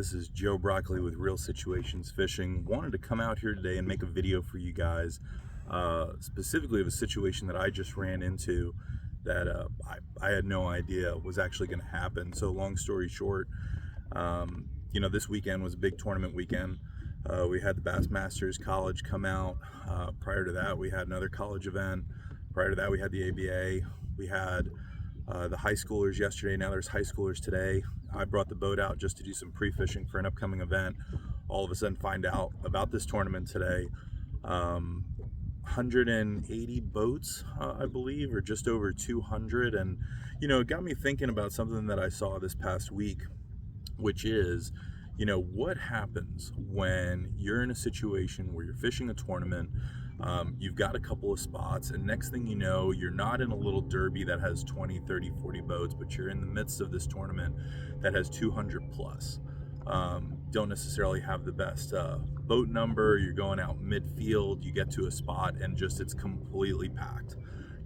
This is Joe Broccoli with Real Situations Fishing. Wanted to come out here today and make a video for you guys, specifically of a situation that I just ran into that I had no idea was actually going to happen. So long story short, this weekend was a big tournament weekend. We had the Bassmasters College come out. Prior to that, we had another college event. Prior to that, we had the ABA. We had the high schoolers yesterday. Now there's high schoolers today. I brought the boat out just to do some pre-fishing for an upcoming event. All of a sudden find out about this tournament today. 180 boats, I believe, or just over 200. And, it got me thinking about something that I saw this past week, which is, what happens when you're in a situation where you're fishing a tournament, you've got a couple of spots, and next thing you know, you're not in a little derby that has 20, 30, 40 boats, but you're in the midst of this tournament that has 200 plus. Don't necessarily have the best boat number. You're going out midfield, you get to a spot, and it's completely packed.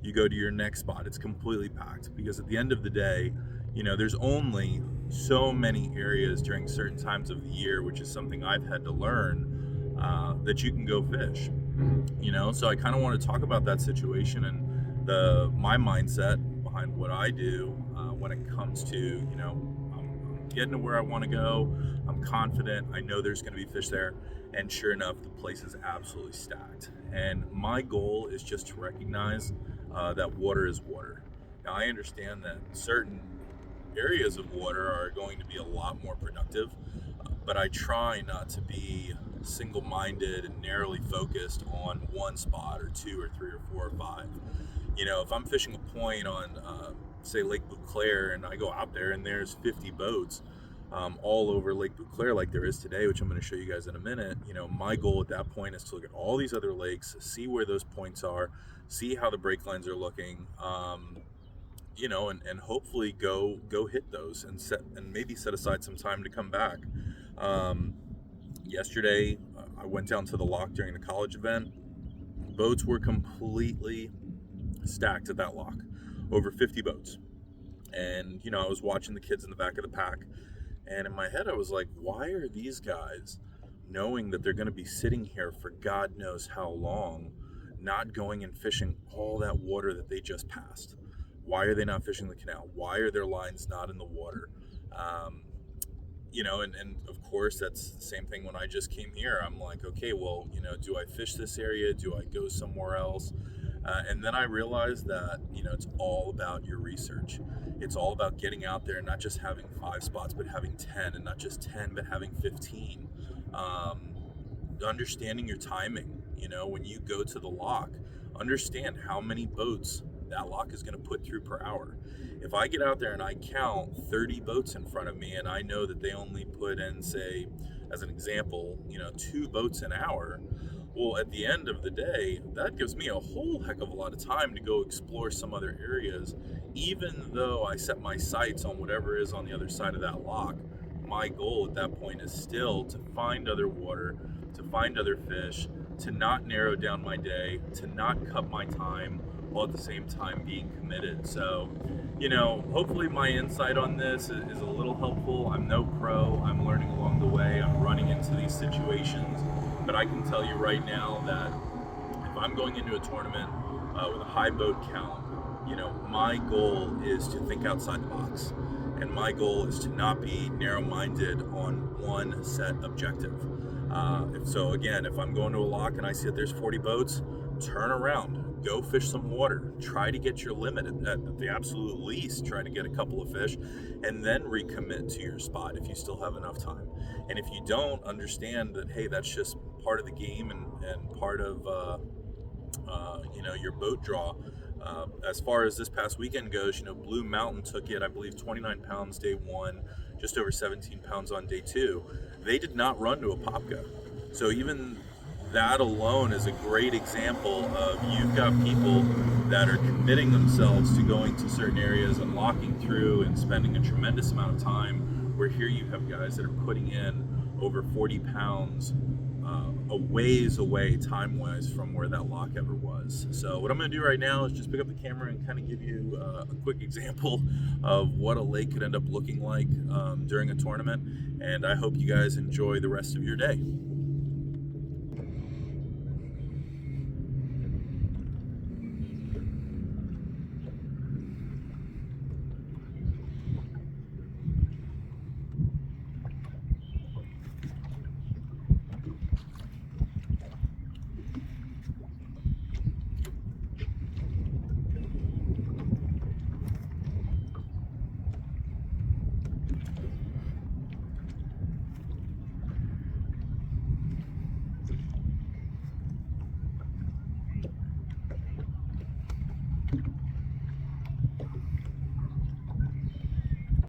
You go to your next spot, it's completely packed, because at the end of the day, there's only so many areas during certain times of the year, which is something I've had to learn, that you can go fish. So I kind of want to talk about that situation and my mindset behind what I do when it comes to, I'm getting to where I want to go. I'm confident. I know there's going to be fish there. And sure enough, the place is absolutely stacked. And my goal is just to recognize that water is water. Now, I understand that certain areas of water are going to be a lot more productive, but I try not to be single-minded and narrowly focused on one spot or two or three or four or five. If I'm fishing a point on, say, Lake Bouclair, and I go out there and there's 50 boats all over Lake Bouclair like there is today, which I'm going to show you guys in a minute, my goal at that point is to look at all these other lakes, see where those points are, see how the break lines are looking, and hopefully go hit those and maybe set aside some time to come back. Yesterday, I went down to the lock during the college event. Boats were completely stacked at that lock, over 50 boats. And, I was watching the kids in the back of the pack, and in my head I was like, why are these guys, knowing that they're going to be sitting here for God knows how long, not going and fishing all that water that they just passed? Why are they not fishing the canal? Why are their lines not in the water? And of course, that's the same thing when I just came here. I'm like, okay, well, do I fish this area? Do I go somewhere else? And then I realized that, it's all about your research. It's all about getting out there and not just having 5 spots, but having 10, and not just 10, but having 15. Understanding your timing, when you go to the lock, understand how many boats that lock is going to put through per hour. If I get out there and I count 30 boats in front of me, and I know that they only put in, say, as an example, 2 boats an hour, well, at the end of the day, that gives me a whole heck of a lot of time to go explore some other areas. Even though I set my sights on whatever is on the other side of that lock, my goal at that point is still to find other water, to find other fish, to not narrow down my day, to not cut my time, while at the same time being committed. So, hopefully my insight on this is a little helpful. I'm no pro. I'm learning along the way. I'm running into these situations. But I can tell you right now that if I'm going into a tournament with a high boat count, my goal is to think outside the box. And my goal is to not be narrow-minded on one set objective. If I'm going to a lock and I see that there's 40 boats, turn around. Go fish some water. Try to get your limit at the absolute least. Try to get a couple of fish, and then recommit to your spot if you still have enough time. And if you don't, understand that, hey, that's just part of the game and part of your boat draw. As far as this past weekend goes, Blue Mountain took it, I believe, 29 pounds day 1, just over 17 pounds on day 2. They did not run to a Popka. So even that alone is a great example of you've got people that are committing themselves to going to certain areas and locking through and spending a tremendous amount of time, where here you have guys that are putting in over 40 pounds a ways away time-wise from where that lock ever was. So what I'm going to do right now is just pick up the camera and kind of give you a quick example of what a lake could end up looking like during a tournament. And I hope you guys enjoy the rest of your day.